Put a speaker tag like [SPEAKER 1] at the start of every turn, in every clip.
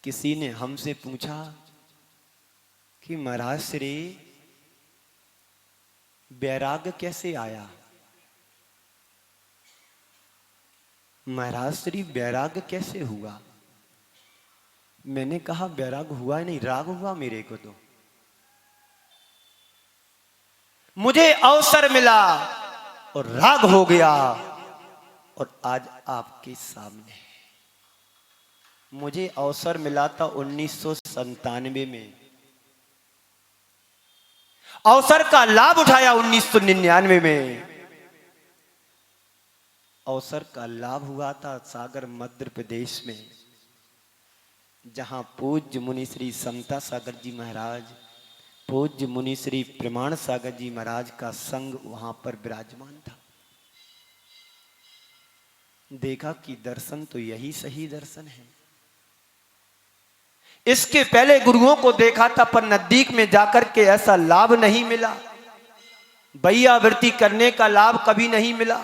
[SPEAKER 1] किसी ने हमसे पूछा कि महाराज श्री वैराग्य कैसे आया। महाराज श्री वैराग्य कैसे हुआ। मैंने कहा वैराग्य हुआ नहीं, राग हुआ मेरे को। तो मुझे अवसर मिला और राग हो गया और आज आपके सामने। मुझे अवसर मिला था 1997 में, अवसर का लाभ उठाया 1999 में। अवसर का लाभ हुआ था सागर मध्य प्रदेश में, जहां पूज्य मुनि श्री समता सागर जी महाराज, पूज्य मुनि श्री प्रमाण सागर जी महाराज का संग वहां पर विराजमान था। देखा कि दर्शन तो यही सही दर्शन है। इसके पहले गुरुओं को देखा था पर नजदीक में जाकर के ऐसा लाभ नहीं मिला। बैयावृत्ति करने का लाभ कभी नहीं मिला।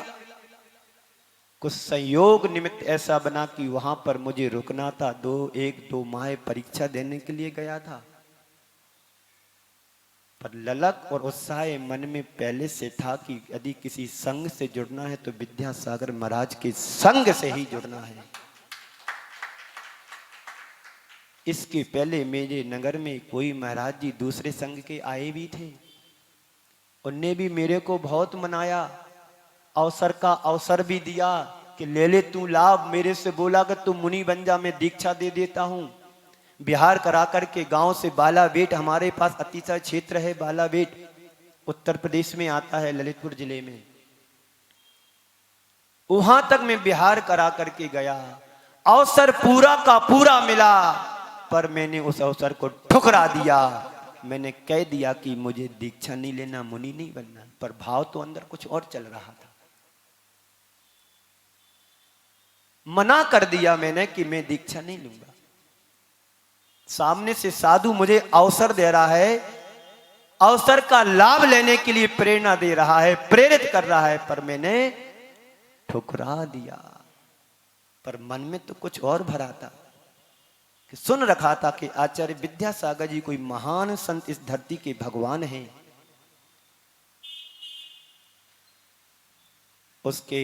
[SPEAKER 1] कुछ संयोग निमित्त ऐसा बना कि वहां पर मुझे रुकना था। 1-2 माह परीक्षा देने के लिए गया था, पर ललक और उत्साह मन में पहले से था कि यदि किसी संघ से जुड़ना है तो विद्यासागर महाराज के संघ से ही जुड़ना है। इसके पहले मेरे नगर में कोई महाराज जी दूसरे संघ के आए भी थे। उनने भी मेरे को बहुत मनाया, अवसर का अवसर भी दिया कि ले ले तू लाभ। मेरे से बोला कि तू मुनि बन जा, मैं दीक्षा दे देता हूं। बिहार करा करके गांव से बालाबेट, हमारे पास अतिशय क्षेत्र है बालाबेट, उत्तर प्रदेश में आता है, ललितपुर जिले में। वहां तक मैं बिहार करा करके गया। अवसर पूरा का पूरा मिला, पर मैंने उस अवसर को ठुकरा दिया। मैंने कह दिया कि मुझे दीक्षा नहीं लेना, मुनि नहीं बनना, पर भाव तो अंदर कुछ और चल रहा था। मना कर दिया मैंने कि मैं दीक्षा नहीं लूंगा। सामने से साधु मुझे अवसर दे रहा है, अवसर का लाभ लेने के लिए प्रेरणा दे रहा है, प्रेरित कर रहा है, पर मैंने ठुकरा दिया। पर मन में तो कुछ और भरा था कि सुन रखा था कि आचार्य विद्यासागर जी कोई महान संत, इस धरती के भगवान हैं। उसके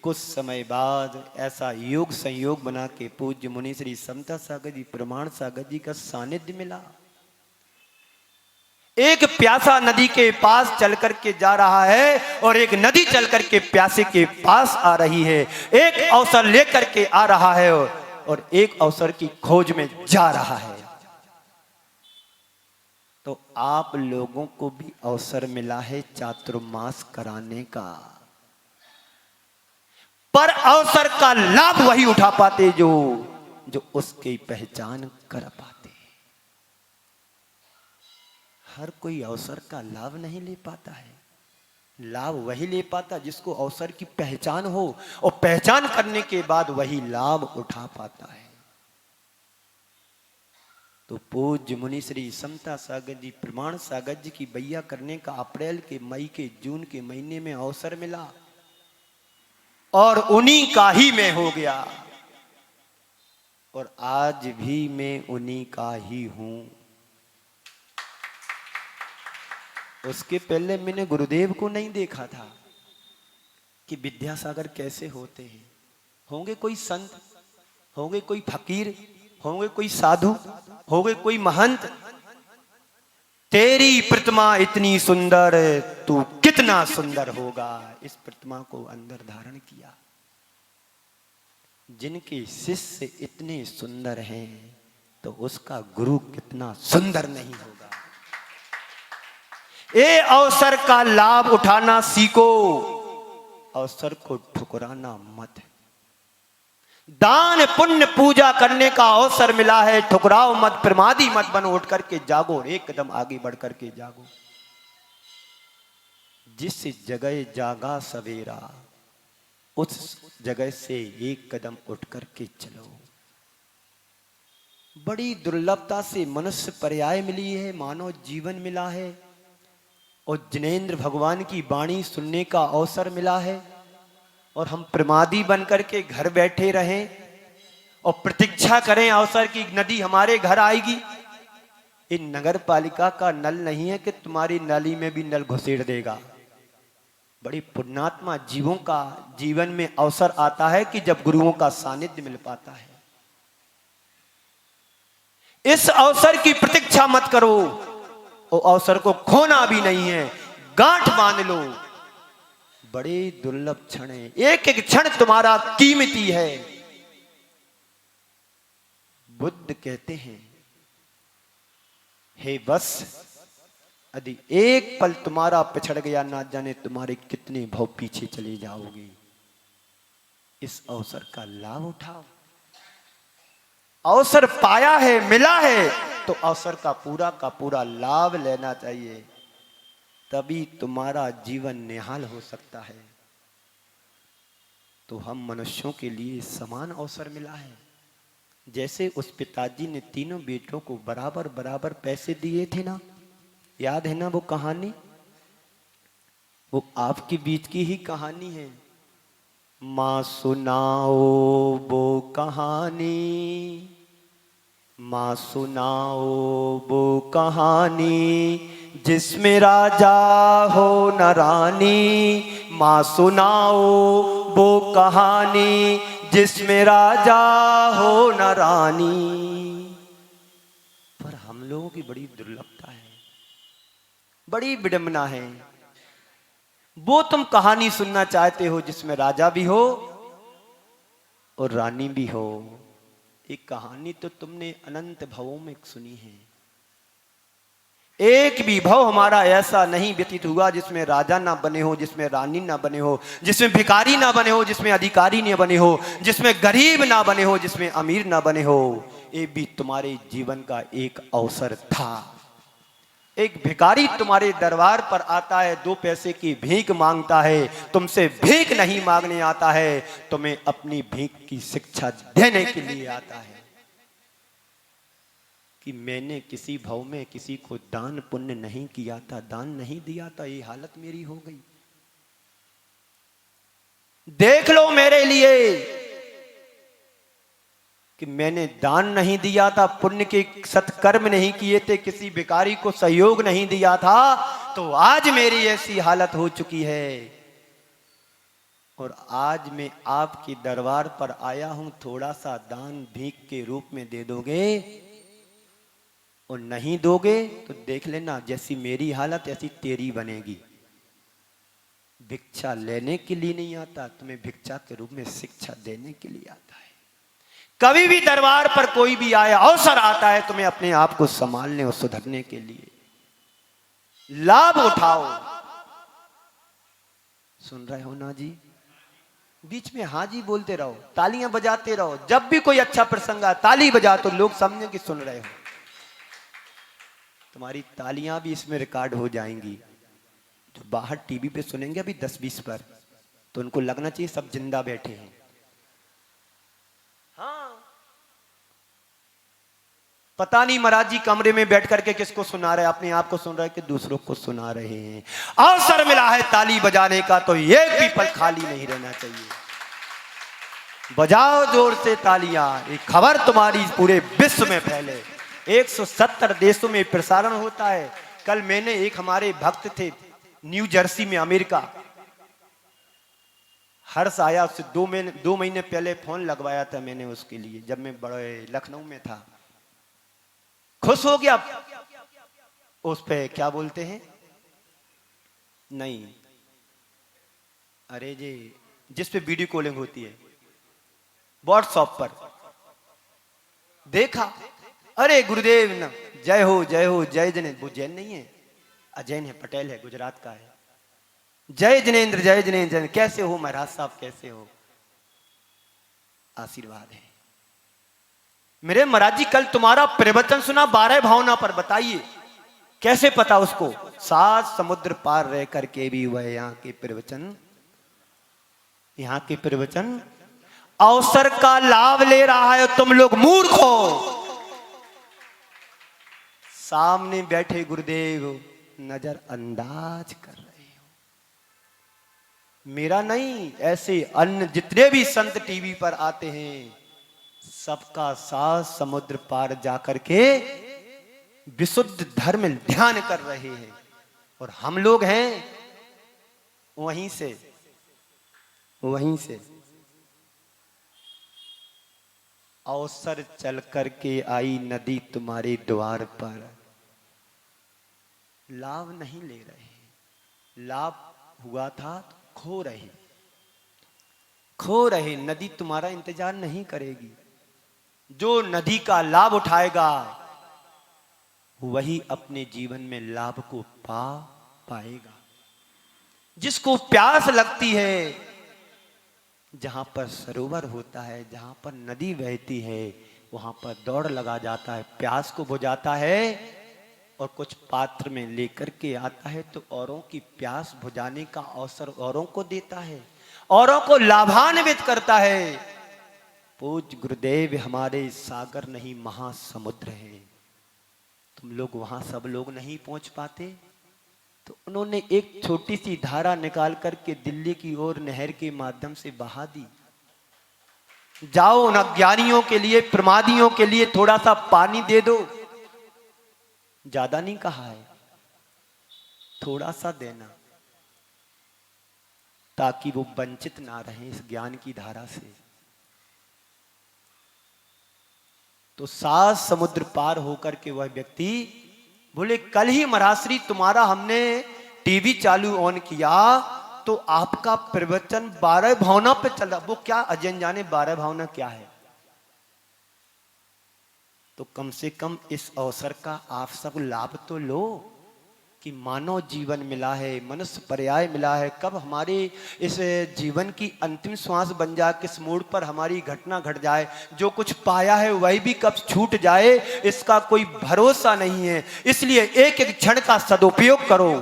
[SPEAKER 1] कुछ समय बाद ऐसा योग संयोग बना के पूज्य मुनि श्री समता सागर जी, प्रमाण सागर जी का सानिध्य मिला। एक प्यासा नदी के पास चल करके जा रहा है और एक नदी चल करके प्यासे के पास आ रही है। एक अवसर लेकर के आ रहा है और एक अवसर की खोज में जा रहा है। तो आप लोगों को भी अवसर मिला है चातुर्मास कराने का, पर अवसर का लाभ वही उठा पाते जो उसकी पहचान कर पाते। हर कोई अवसर का लाभ नहीं ले पाता है। लाभ वही ले पाता जिसको अवसर की पहचान हो, और पहचान करने के बाद वही लाभ उठा पाता है। तो पूज्य मुनि श्री समता सागर जी, प्रमाण सागर जी की बैया करने का अप्रैल के, मई के, जून के महीने में अवसर मिला और उन्हीं का ही मैं हो गया। और आज भी मैं उन्हीं का ही हूं। उसके पहले मैंने गुरुदेव को नहीं देखा था कि विद्यासागर कैसे होते हैं। होंगे कोई संत, होंगे कोई फकीर, होंगे कोई साधु, होंगे कोई महंत। तेरी प्रतिमा इतनी सुंदर, तू कितना सुंदर होगा। इस प्रतिमा को अंदर धारण किया। जिनके शिष्य इतने सुंदर हैं तो उसका गुरु कितना सुंदर नहीं होगा। ये अवसर का लाभ उठाना सीखो, अवसर को ठुकराना मत। दान पुण्य पूजा करने का अवसर मिला है, ठुकराओ मत, प्रमादी मत बनो, उठ करके जागो, एक कदम आगे बढ़ करके जागो। जिस जगह जागा सवेरा, उस जगह से एक कदम उठ करके चलो। बड़ी दुर्लभता से मनुष्य पर्याय मिली है, मानव जीवन मिला है, और जिनेंद्र भगवान की वाणी सुनने का अवसर मिला है, और हम प्रमादी बन करके घर बैठे रहें और प्रतीक्षा करें अवसर की नदी हमारे घर आएगी। ये नगर पालिका का नल नहीं है कि तुम्हारी नाली में भी नल घुसेड़ देगा। बड़ी पुण्यात्मा जीवों का जीवन में अवसर आता है कि जब गुरुओं का सानिध्य मिल पाता है। इस अवसर की प्रतीक्षा मत करो, वो अवसर को खोना भी नहीं है, गांठ बांध लो। बड़े दुर्लभ क्षण है, एक एक क्षण तुम्हारा कीमती है। बुद्ध कहते हैं, हे बस यदि एक पल तुम्हारा पिछड़ गया, ना जाने तुम्हारे कितने भाव पीछे चले जाओगे। इस अवसर का लाभ उठाओ। अवसर पाया है, मिला है, तो अवसर का पूरा लाभ लेना चाहिए, तभी तुम्हारा जीवन निहाल हो सकता है। तो हम मनुष्यों के लिए समान अवसर मिला है। जैसे उस पिताजी ने तीनों बेटों को बराबर बराबर पैसे दिए थे ना, याद है ना वो कहानी? वो आपके बीच की ही कहानी है। माँ सुनाओ वो कहानी, माँ सुनाओ वो कहानी, जिसमें राजा हो न रानी। माँ सुनाओ वो कहानी, जिसमें राजा हो न रानी। पर हम लोगों की बड़ी दुर्लभता है, बड़ी विडंबना है। वो तुम कहानी सुनना चाहते हो जिसमें राजा भी हो और रानी भी हो। एक कहानी तो तुमने अनंत भवों में सुनी है। एक भी भव हमारा ऐसा नहीं व्यतीत हुआ जिसमें राजा ना बने हो, जिसमें रानी ना बने हो, जिसमें भिखारी ना बने हो, जिसमें अधिकारी ना बने हो, जिसमें गरीब ना बने हो, जिसमें अमीर ना बने हो। ये भी तुम्हारे जीवन का एक अवसर था। एक भिखारी तुम्हारे दरबार पर आता है, 2 पैसे की भीख मांगता है, तुमसे भीख नहीं मांगने आता है, तुम्हें अपनी भीख की शिक्षा देने के लिए आता है कि मैंने किसी भव में किसी को दान पुण्य नहीं किया था, दान नहीं दिया था, ये हालत मेरी हो गई। देख लो मेरे लिए कि मैंने दान नहीं दिया था, पुण्य के सत्कर्म नहीं किए थे, किसी भिखारी को सहयोग नहीं दिया था, तो आज मेरी ऐसी हालत हो चुकी है। और आज मैं आपके दरबार पर आया हूं, थोड़ा सा दान भीख के रूप में दे दोगे? और नहीं दोगे तो देख लेना, जैसी मेरी हालत ऐसी तेरी बनेगी। भिक्षा लेने के लिए नहीं आता, तुम्हें भिक्षा के रूप में शिक्षा देने के लिए आता है। कभी भी दरबार पर कोई भी आया, अवसर आता है तुम्हें अपने आप को संभालने और सुधरने के लिए, लाभ उठाओ। सुन रहे हो ना जी? बीच में हाँ जी बोलते रहो, तालियां बजाते रहो। जब भी कोई अच्छा प्रसंग आए ताली बजा तो लोग समझे कि सुन रहे हो। तुम्हारी तालियां भी इसमें रिकॉर्ड हो जाएंगी। जो बाहर टीवी पे सुनेंगे अभी 10-20 पर, तो उनको लगना चाहिए सब जिंदा बैठे हैं। हाँ, पता नहीं महाराज जी कमरे में बैठ करके किसको सुना रहे, अपने आप को सुन रहे कि दूसरों को सुना रहे हैं। अवसर मिला है ताली बजाने का, तो एक भी पल खाली नहीं रहना चाहिए। बजाओ जोर से तालियां, ये खबर तुम्हारी पूरे विश्व में फैले। 170 देशों में प्रसारण होता है। कल मैंने एक हमारे भक्त थे न्यू जर्सी में, अमेरिका, हर्ष आया, उससे 2 महीने पहले फोन लगवाया था मैंने उसके लिए, जब मैं बड़े लखनऊ में था। खुश हो गया। उस पे क्या बोलते हैं, नहीं, अरे जी जिस पे वीडियो कॉलिंग होती है व्हाट्सएप पर, देखा, अरे गुरुदेव न जय हो जय हो, जय जैन। वो जैन नहीं है, अजैन है, पटेल है, गुजरात का है। जय जिनेन्द्र, जय जिनेन्द्र, कैसे हो महाराज साहब, कैसे हो? आशीर्वाद है मेरे महाराज जी। कल तुम्हारा प्रवचन सुना 12 भावना पर, बताइए कैसे पता उसको? 7 समुद्र पार रह करके भी वह यहाँ के प्रवचन, यहाँ के प्रवचन अवसर का लाभ ले रहा है। तुम लोग मूर्ख हो। सामने बैठे गुरुदेव नजरअंदाज कर रहे हो। मेरा नहीं, ऐसे अन्य जितने भी संत टीवी पर आते हैं सबका साथ समुद्र पार जाकर के विशुद्ध धर्म ध्यान कर रहे हैं, और हम लोग हैं वहीं से अवसर चल कर के आई नदी तुम्हारे द्वार पर, लाभ नहीं ले रहे, लाभ हुआ था तो खो रहे। नदी तुम्हारा इंतजार नहीं करेगी। जो नदी का लाभ उठाएगा वही अपने जीवन में लाभ को पाएगा। जिसको प्यास लगती है, जहां पर सरोवर होता है, जहां पर नदी बहती है, वहां पर दौड़ लगा जाता है, प्यास को बुझाता है और कुछ पात्र में लेकर के आता है, तो औरों की प्यास बुझाने का अवसर औरों को देता है, औरों को लाभान्वित करता है। पूज्य गुरुदेव हमारे सागर नहीं महासमुद्र है। तुम लोग वहां सब लोग नहीं पहुंच पाते, तो उन्होंने एक छोटी सी धारा निकाल करके दिल्ली की ओर नहर के माध्यम से बहा दी। जाओ उन अज्ञानियों के लिए, प्रमादियों के लिए थोड़ा सा पानी दे दो। ज्यादा नहीं कहा है, थोड़ा सा देना, ताकि वो वंचित ना रहे इस ज्ञान की धारा से। तो 7 समुद्र पार होकर के वह व्यक्ति बोले, कल ही महाराश्री तुम्हारा हमने टीवी चालू ऑन किया तो आपका प्रवचन 12 भावना पे चला। वो क्या अजन जाने 12 भावना क्या है। तो कम से कम इस अवसर का आप सब लाभ तो लो कि मानव जीवन मिला है, मनुष्य पर्याय मिला है। कब हमारे इस जीवन की अंतिम श्वास बन जाए, किस मोड़ पर हमारी घटना घट जाए, जो कुछ पाया है वही भी कब छूट जाए, इसका कोई भरोसा नहीं है। इसलिए एक एक क्षण का सदुपयोग करो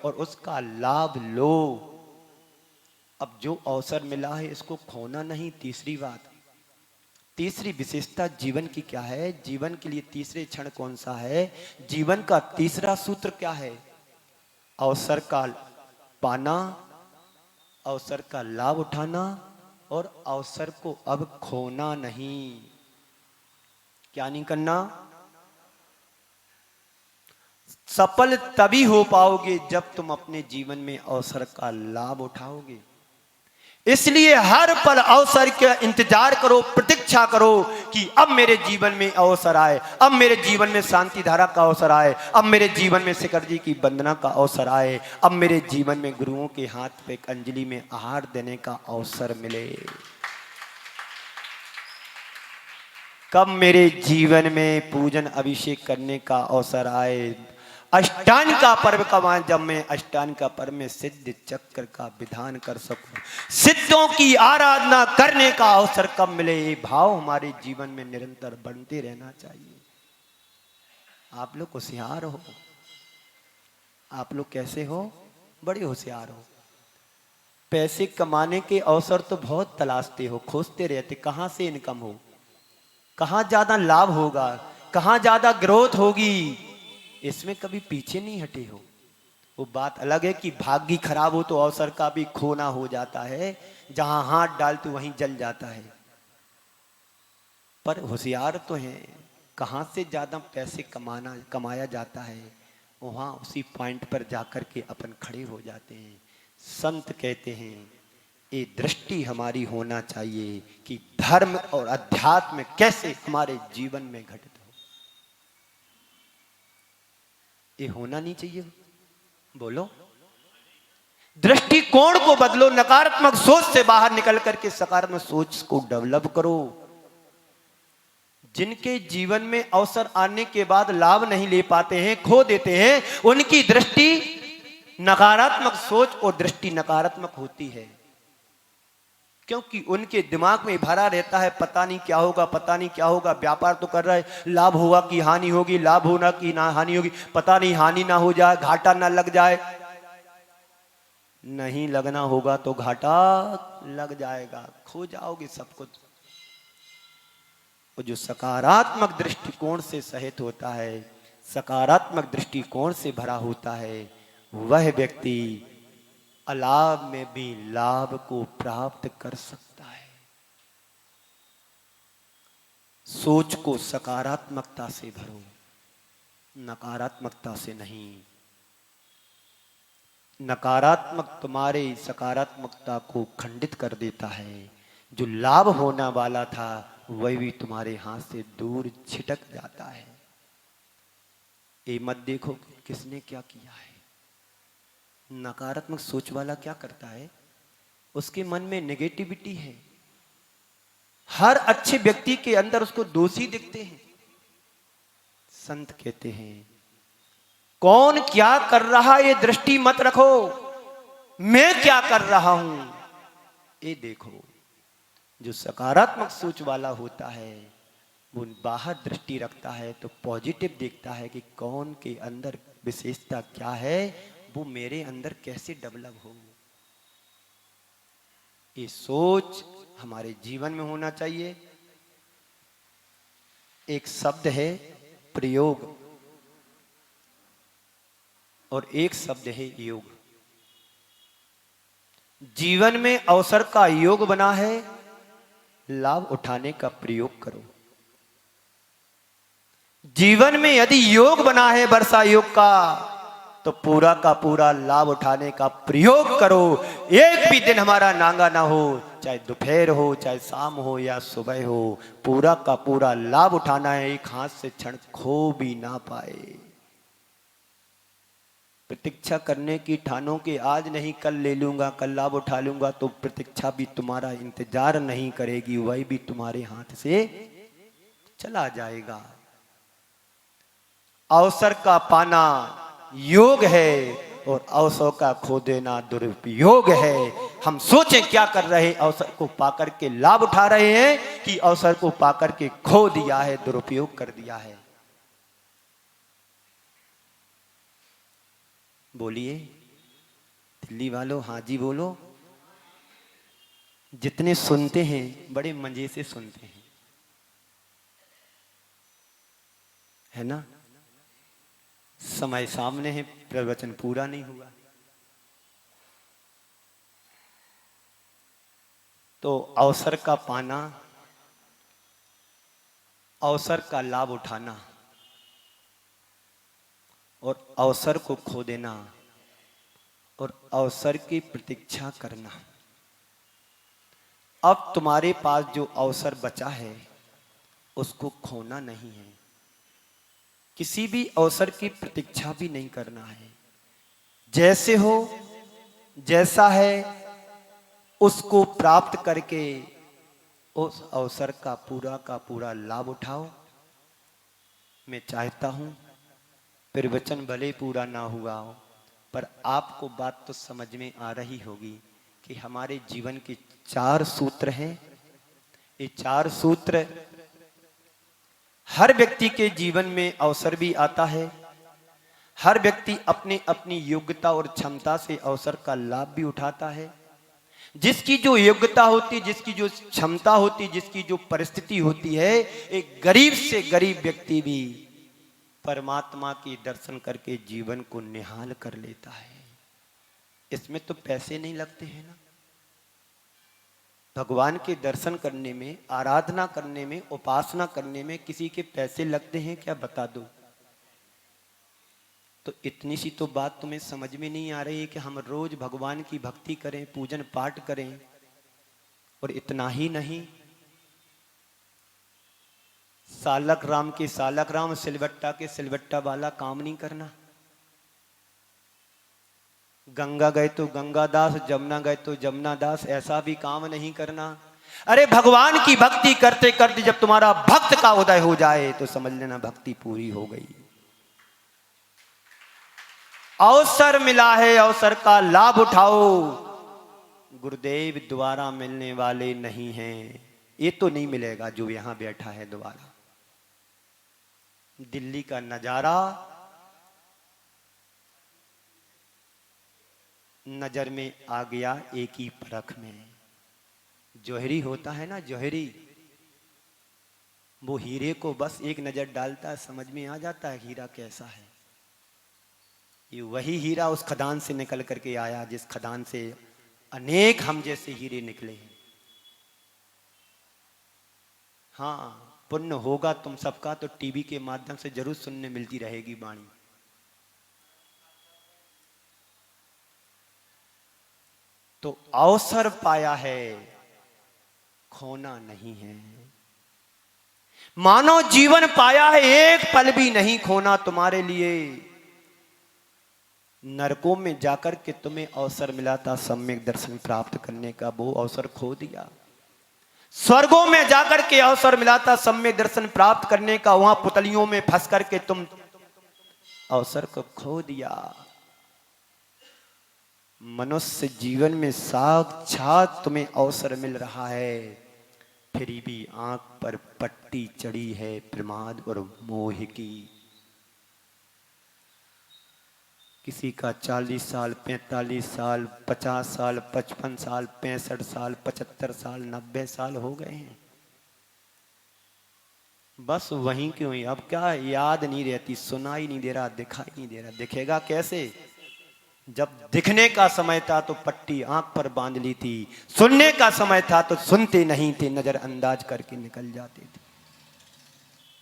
[SPEAKER 1] और उसका लाभ लो। अब जो अवसर मिला है इसको खोना नहीं। तीसरी बात, तीसरी विशेषता जीवन की क्या है, जीवन के लिए तीसरे क्षण कौन सा है, जीवन का तीसरा सूत्र क्या है, अवसर का पाना, अवसर का लाभ उठाना और अवसर को अब खोना नहीं। क्या नहीं करना। सफल तभी हो पाओगे जब तुम अपने जीवन में अवसर का लाभ उठाओगे। इसलिए हर पल अवसर का इंतजार करो, प्रतीक्षा करो कि अब मेरे जीवन में अवसर आए, अब मेरे जीवन में शांति धारा का अवसर आए, अब मेरे जीवन में शिखर जी की वंदना का अवसर आए, अब मेरे जीवन में गुरुओं के हाथ पे अंजलि में आहार देने का अवसर मिले, कब मेरे जीवन में पूजन अभिषेक करने का अवसर आए। अष्टांग का पर्व कब आए, जब मैं अष्टांग का पर्व में सिद्ध चक्र का विधान कर सकूं, सिद्धों की आराधना करने का अवसर कब मिले। ये भाव हमारे जीवन में निरंतर बनते रहना चाहिए। आप लोग होशियार हो। आप लोग कैसे हो, बड़े होशियार हो। पैसे कमाने के अवसर तो बहुत तलाशते हो, खोजते रहते, कहां से इनकम हो, कहां ज्यादा लाभ होगा, कहां ज्यादा ग्रोथ होगी, इसमें कभी पीछे नहीं हटे हो। वो बात अलग है कि भाग्य खराब हो तो अवसर का भी खोना हो जाता है, जहां हाथ डालते वहीं जल जाता है। पर होशियार तो हैं, कहां से ज्यादा पैसे कमाया जाता है वहां उसी पॉइंट पर जाकर के अपन खड़े हो जाते हैं। संत कहते हैं ये दृष्टि हमारी होना चाहिए कि धर्म और अध्यात्म कैसे हमारे जीवन में घटित हो। ये होना नहीं चाहिए। बोलो, दृष्टिकोण को बदलो, नकारात्मक सोच से बाहर निकल करके सकारात्मक सोच को डेवलप करो। जिनके जीवन में अवसर आने के बाद लाभ नहीं ले पाते हैं, खो देते हैं, उनकी दृष्टि नकारात्मक सोच और दृष्टि नकारात्मक होती है, क्योंकि उनके दिमाग में भरा रहता है पता नहीं क्या होगा, पता नहीं क्या होगा। व्यापार तो कर रहा है, लाभ होगा कि हानि होगी, लाभ होना कि ना हानि होगी, पता नहीं, हानि ना हो जाए, घाटा ना लग जाए। नहीं लगना होगा तो घाटा लग जाएगा, खो जाओगे सब कुछ। जो सकारात्मक दृष्टिकोण से सहित होता है, सकारात्मक दृष्टिकोण से भरा होता है, वह व्यक्ति अलाभ में भी लाभ को प्राप्त कर सकता है। सोच को सकारात्मकता से भरो, नकारात्मकता से नहीं। नकारात्मक तुम्हारे सकारात्मकता को खंडित कर देता है। जो लाभ होने वाला था वह भी तुम्हारे हाथ से दूर छिटक जाता है। ये मत देखो किसने क्या किया है। नकारात्मक सोच वाला क्या करता है, उसके मन में नेगेटिविटी है। हर अच्छे व्यक्ति के अंदर उसको दोषी दिखते हैं। संत कहते हैं कौन क्या कर रहा ये दृष्टि मत रखो, मैं क्या कर रहा हूं ये देखो। जो सकारात्मक सोच वाला होता है वो बाहर दृष्टि रखता है तो पॉजिटिव देखता है कि कौन के अंदर विशेषता क्या है, वो मेरे अंदर कैसे डेवलप हो। ये सोच हमारे जीवन में होना चाहिए। एक शब्द है प्रयोग और एक शब्द है योग। जीवन में अवसर का योग बना है, लाभ उठाने का प्रयोग करो। जीवन में यदि योग बना है वर्षा योग का तो पूरा का पूरा लाभ उठाने का प्रयोग करो। एक भी दिन हमारा नांगा ना हो, चाहे दोपहर हो चाहे शाम हो या सुबह हो, पूरा का पूरा लाभ उठाना है। एक हाथ से क्षण खो भी ना पाए। प्रतीक्षा करने की ठानो कि आज नहीं कल ले लूंगा, कल लाभ उठा लूंगा, तो प्रतीक्षा भी तुम्हारा इंतजार नहीं करेगी, वही भी तुम्हारे हाथ से चला जाएगा। अवसर का पाना योग है और अवसर का खो देना दुरुपयोग है। हम सोचें क्या कर रहे हैं, अवसर को पाकर के लाभ उठा रहे हैं कि अवसर को पाकर के खो दिया है, दुरुपयोग कर दिया है। बोलिए दिल्ली वालों, हाँ जी बोलो। जितने सुनते हैं बड़े मजे से सुनते हैं, है ना। समय सामने है, प्रवचन पूरा नहीं हुआ। तो अवसर का पाना, अवसर का लाभ उठाना और अवसर को खो देना और अवसर की प्रतीक्षा करना। अब तुम्हारे पास जो अवसर बचा है उसको खोना नहीं है। किसी भी अवसर की प्रतीक्षा भी नहीं करना है। जैसे हो जैसा है उसको प्राप्त करके उस अवसर का पूरा लाभ उठाओ। मैं चाहता हूं प्रवचन भले पूरा ना हुआ हो, पर आपको बात तो समझ में आ रही होगी कि हमारे जीवन के 4 सूत्र हैं। ये 4 सूत्र हर व्यक्ति के जीवन में अवसर भी आता है। हर व्यक्ति अपने अपनी योग्यता और क्षमता से अवसर का लाभ भी उठाता है। जिसकी जो योग्यता होती, जिसकी जो क्षमता होती, जिसकी जो परिस्थिति होती है, एक गरीब से गरीब व्यक्ति भी परमात्मा की दर्शन करके जीवन को निहाल कर लेता है। इसमें तो पैसे नहीं लगते हैं ना। भगवान के दर्शन करने में, आराधना करने में, उपासना करने में किसी के पैसे लगते हैं क्या, बता दो। तो इतनी सी तो बात तुम्हें समझ में नहीं आ रही है कि हम रोज भगवान की भक्ति करें, पूजन पाठ करें, और इतना ही नहीं, सालक राम के सालक राम, सिलवट्टा के सिलवट्टा वाला काम नहीं करना। गंगा गए तो गंगा दास, जमुना गए तो जमुना दास, ऐसा भी काम नहीं करना। अरे भगवान की भक्ति करते करते जब तुम्हारा भक्त का उदय हो जाए तो समझ लेना भक्ति पूरी हो गई। अवसर मिला है, अवसर का लाभ उठाओ। गुरुदेव द्वारा मिलने वाले नहीं हैं, ये तो नहीं मिलेगा जो यहां बैठा है दोबारा। दिल्ली का नजारा नजर में आ गया एक ही परख में। जौहरी होता है ना, जौहरी, वो हीरे को बस एक नजर डालता है, समझ में आ जाता है हीरा कैसा है। ये वही हीरा उस खदान से निकल करके आया जिस खदान से अनेक हम जैसे हीरे निकले हैं। हाँ, पुण्य होगा तुम सबका तो टीवी के माध्यम से जरूर सुनने मिलती रहेगी वाणी। तो अवसर पाया है, खोना नहीं है। मानव जीवन पाया है, एक पल भी नहीं खोना तुम्हारे लिए। नरकों में जाकर के तुम्हें अवसर मिला था सम्यक दर्शन प्राप्त करने का, वो अवसर खो दिया। स्वर्गों में जाकर के अवसर मिला था सम्यक दर्शन प्राप्त करने का, वहां पुतलियों में फंस करके तुम अवसर को खो दिया। मनुष्य जीवन में साक्षात तुम्हें अवसर मिल रहा है, फिर भी आंख पर पट्टी चढ़ी है प्रमाद और मोह की। किसी का 40 साल, 45 साल, 50 साल, 55 साल, 65 साल, 75 साल, 90 साल हो गए हैं। बस वहीं क्यों, अब क्या याद नहीं रहती, सुनाई नहीं दे रहा, दिखाई नहीं दे रहा। दिखेगा कैसे? जब दिखने का समय था तो पट्टी आंख पर बांध ली थी, सुनने का समय था तो सुनते नहीं थे, नजरअंदाज करके निकल जाते थे।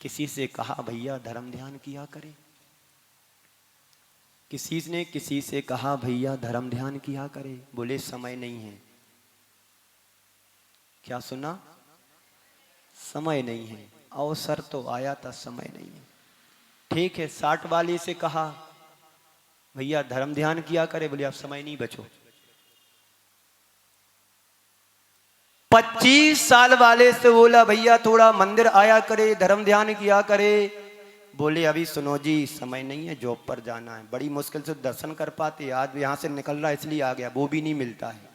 [SPEAKER 1] किसी से कहा भैया धर्म ध्यान किया करे, किसी ने किसी से कहा भैया धर्म ध्यान किया करे, बोले समय नहीं है। क्या सुना? समय नहीं है। अवसर तो आया था, समय नहीं है। ठीक है, 60 वाले से कहा भैया धर्म ध्यान किया करे, बोले अब समय नहीं बचो। 25 साल वाले से बोला भैया थोड़ा मंदिर आया करे, धर्म ध्यान किया करे, बोले अभी सुनो जी समय नहीं है, जॉब पर जाना है, बड़ी मुश्किल से दर्शन कर पाते, आज यहां से निकल रहा इसलिए आ गया, वो भी नहीं मिलता है।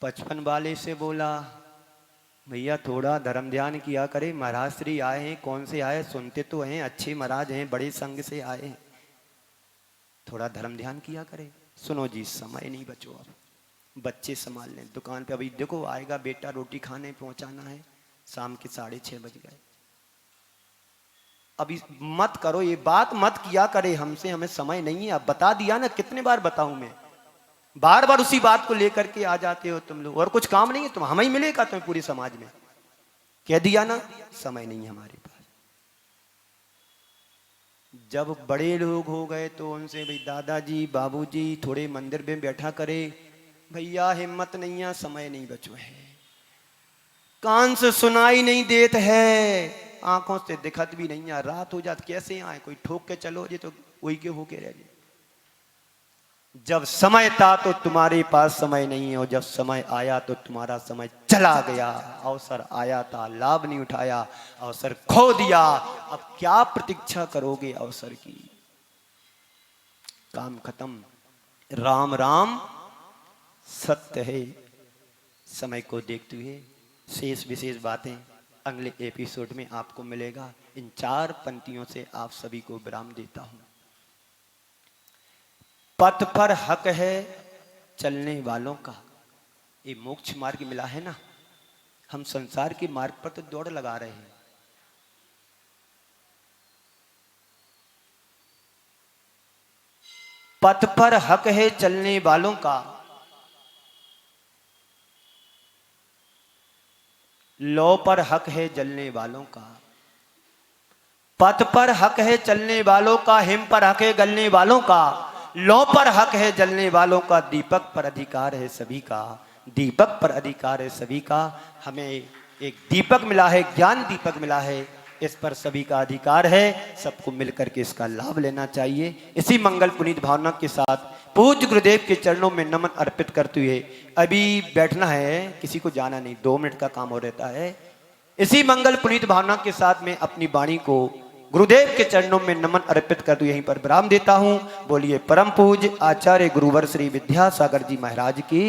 [SPEAKER 1] 55 वाले से बोला भैया थोड़ा धर्म ध्यान किया करे, महाराज श्री आए हैं, कौन से आए, सुनते तो हैं, अच्छे महाराज हैं, बड़े संघ से आए हैं, थोड़ा धर्म ध्यान किया करे। सुनो जी समय नहीं बचो, अब बच्चे संभाल लें, दुकान पे अभी देखो आएगा बेटा, रोटी खाने पहुंचाना है, शाम के 6:30 बज गए, अभी मत करो, ये बात मत किया करे हमसे, हमें समय नहीं है। अब बता दिया ना, कितने बार बताऊं मैं, बार बार उसी बात को लेकर के आ जाते हो तुम लोग, और कुछ काम नहीं है तुम, हमें ही मिलेगा तुम्हें पूरे समाज में, कह दिया ना समय नहीं है हमारे पास। जब बड़े लोग हो गए तो उनसे भाई दादाजी बाबूजी थोड़े मंदिर में बैठा करे, भैया हिम्मत नहीं है, समय नहीं बचो है, कान से सुनाई नहीं देत है, आंखों से दिखत भी नहीं है, रात हो जाती कैसे आए, कोई ठोक के चलो जी तो वही के होके रह गए। जब समय था तो तुम्हारे पास समय नहीं है, और जब समय आया तो तुम्हारा समय चला गया। अवसर आया था, लाभ नहीं उठाया, अवसर खो दिया, अब क्या प्रतीक्षा करोगे अवसर की? काम खत्म। राम राम सत्य है। समय को देखते हुए शेष विशेष बातें अगले एपिसोड में आपको मिलेगा। इन 4 पंक्तियों से आप सभी को विराम देता हूं। पथ पर हक है चलने वालों का, ये मोक्ष मार्ग मिला है ना, हम संसार के मार्ग पर तो दौड़ लगा रहे हैं। पथ पर हक है चलने वालों का, लौ पर हक है जलने वालों का। पथ पर हक है चलने वालों का, हिम पर हक है गलने वालों का, लौ पर हक है जलने वालों का, दीपक पर अधिकार है सभी का, दीपक पर अधिकार है सभी का। हमें एक दीपक मिला है, ज्ञान दीपक मिला है, इस पर सभी का अधिकार है, सबको मिलकर के इसका लाभ लेना चाहिए। इसी मंगल पुनीत भावना के साथ पूज्य गुरुदेव के चरणों में नमन अर्पित करते हुए अभी बैठना है, किसी को जाना नहीं, 2 मिनट का काम हो रहता है। इसी मंगल पुनीत भावना के साथ में अपनी वाणी को गुरुदेव के चरणों में नमन अर्पित कर यहीं पर विराम देता हूं। बोलिए परम पूज्य आचार्य गुरुवर श्री विद्यासागर जी महाराज की